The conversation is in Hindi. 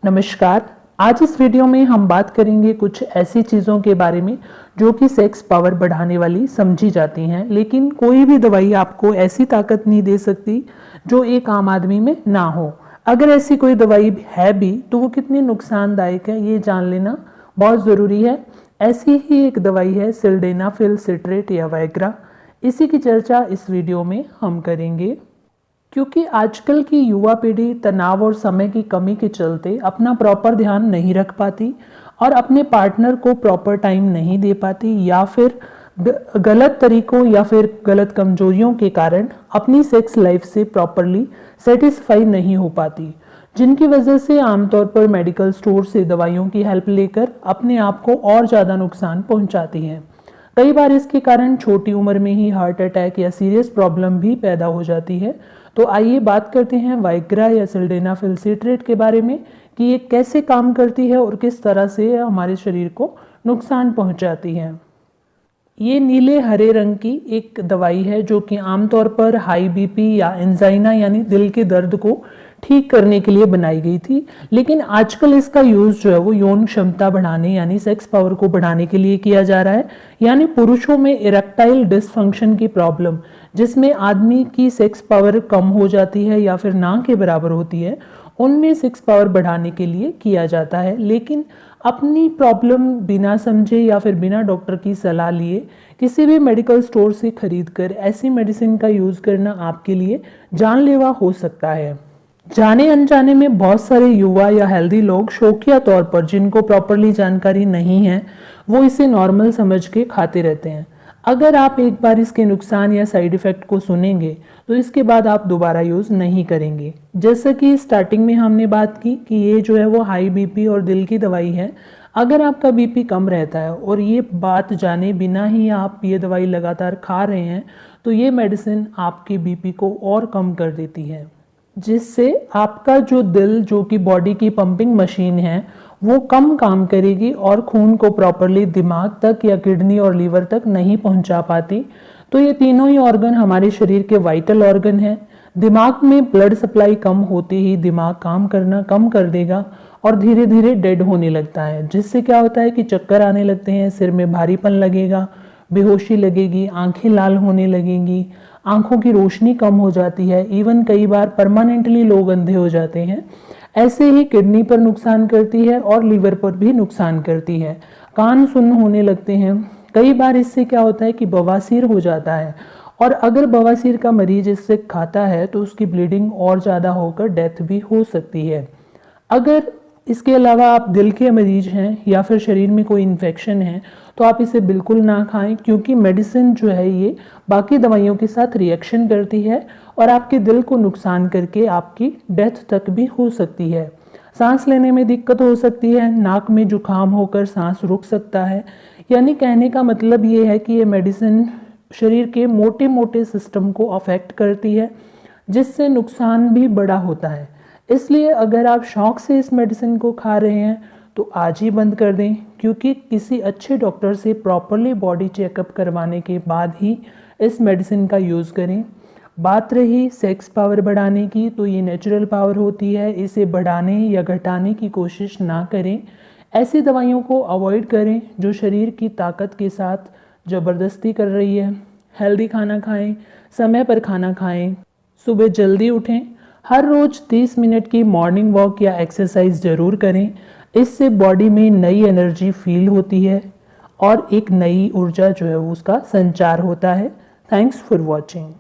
नमस्कार। आज इस वीडियो में हम बात करेंगे कुछ ऐसी चीज़ों के बारे में जो कि सेक्स पावर बढ़ाने वाली समझी जाती हैं, लेकिन कोई भी दवाई आपको ऐसी ताकत नहीं दे सकती जो एक आम आदमी में ना हो। अगर ऐसी कोई दवाई है भी तो वो कितनी नुकसानदायक है ये जान लेना बहुत ज़रूरी है। ऐसी ही एक दवाई है सिल्डेनाफिल सिट्रेट या वाइग्रा। इसी की चर्चा इस वीडियो में हम करेंगे। क्योंकि आजकल की युवा पीढ़ी तनाव और समय की कमी के चलते अपना प्रॉपर ध्यान नहीं रख पाती और अपने पार्टनर को प्रॉपर टाइम नहीं दे पाती, या फिर गलत तरीकों या फिर गलत कमजोरियों के कारण अपनी सेक्स लाइफ से प्रॉपरली सेटिस्फाई नहीं हो पाती, जिनकी वजह से आमतौर पर मेडिकल स्टोर से दवाइयों की हेल्प लेकर अपने आप को और ज़्यादा नुकसान पहुंचाती हैं। कई बार इसके कारण छोटी उम्र में ही हार्ट अटैक या सीरियस प्रॉब्लम भी पैदा हो जाती है। तो आइए बात करते हैं वाइग्रा या सिल्डेनाफिल सिट्रेट के बारे में कि ये कैसे काम करती है और किस तरह से हमारे शरीर को नुकसान पहुंचाती है। ये नीले हरे रंग की एक दवाई है जो कि आमतौर पर हाई बीपी या एंजाइना यानी दिल के दर्द को ठीक करने के लिए बनाई गई थी, लेकिन आजकल इसका यूज जो है वो यौन क्षमता बढ़ाने यानी सेक्स पावर को बढ़ाने के लिए किया जा रहा है। यानी पुरुषों में इरेक्टाइल डिसफंक्शन की प्रॉब्लम, जिसमें आदमी की सेक्स पावर कम हो जाती है या फिर ना के बराबर होती है, उनमें सेक्स पावर बढ़ाने के लिए किया जाता है। लेकिन अपनी प्रॉब्लम बिना समझे या फिर बिना डॉक्टर की सलाह लिए किसी भी मेडिकल स्टोर से खरीदकर ऐसी मेडिसिन का यूज़ करना आपके लिए जानलेवा हो सकता है। जाने अनजाने में बहुत सारे युवा या हेल्दी लोग शौकिया तौर पर, जिनको प्रॉपरली जानकारी नहीं है, वो इसे नॉर्मल समझ के खाते रहते हैं। अगर आप एक बार इसके नुकसान या साइड इफ़ेक्ट को सुनेंगे तो इसके बाद आप दोबारा यूज़ नहीं करेंगे। जैसा कि स्टार्टिंग में हमने बात की कि ये जो है वो हाई बीपी और दिल की दवाई है। अगर आपका बीपी कम रहता है और ये बात जाने बिना ही आप ये दवाई लगातार खा रहे हैं, तो ये मेडिसिन आपके बीपी को और कम कर देती है, जिससे आपका जो दिल, जो कि बॉडी की पंपिंग मशीन है, वो कम काम करेगी और खून को प्रॉपरली दिमाग तक या किडनी और लीवर तक नहीं पहुंचा पाती। तो ये तीनों ही ऑर्गन हमारे शरीर के वाइटल ऑर्गन हैं। दिमाग में ब्लड सप्लाई कम होते ही दिमाग काम करना कम कर देगा और धीरे धीरे डेड होने लगता है, जिससे क्या होता है कि चक्कर आने लगते हैं, सिर में भारीपन लगेगा, बेहोशी लगेगी, आंखें लाल होने लगेंगी, आंखों की रोशनी कम हो जाती है, इवन कई बार परमानेंटली लोग अंधे हो जाते हैं। ऐसे ही किडनी पर नुकसान करती है और लीवर पर भी नुकसान करती है। कान सुन्न होने लगते हैं। कई बार इससे क्या होता है कि बवासीर हो जाता है, और अगर बवासीर का मरीज इससे खाता है तो उसकी ब्लीडिंग और ज़्यादा होकर डेथ भी हो सकती है। अगर इसके अलावा आप दिल के मरीज हैं या फिर शरीर में कोई इन्फेक्शन है तो आप इसे बिल्कुल ना खाएं, क्योंकि मेडिसिन जो है ये बाकी दवाइयों के साथ रिएक्शन करती है और आपके दिल को नुकसान करके आपकी डेथ तक भी हो सकती है। सांस लेने में दिक्कत हो सकती है, नाक में जुकाम होकर सांस रुक सकता है। यानी कहने का मतलब ये है कि ये मेडिसिन शरीर के मोटे मोटे सिस्टम को अफेक्ट करती है, जिससे नुकसान भी बड़ा होता है। इसलिए अगर आप शौक से इस मेडिसिन को खा रहे हैं तो आज ही बंद कर दें, क्योंकि किसी अच्छे डॉक्टर से प्रॉपरली बॉडी चेकअप करवाने के बाद ही इस मेडिसिन का यूज़ करें। बात रही सेक्स पावर बढ़ाने की, तो ये नेचुरल पावर होती है, इसे बढ़ाने या घटाने की कोशिश ना करें। ऐसी दवाइयों को अवॉइड करें जो शरीर की ताकत के साथ ज़बरदस्ती कर रही है। हेल्दी खाना खाएं, समय पर खाना खाएं, सुबह जल्दी उठें, हर रोज़ 30 मिनट की मॉर्निंग वॉक या एक्सरसाइज ज़रूर करें। इससे बॉडी में नई एनर्जी फील होती है और एक नई ऊर्जा जो है उसका संचार होता है। Thanks for watching.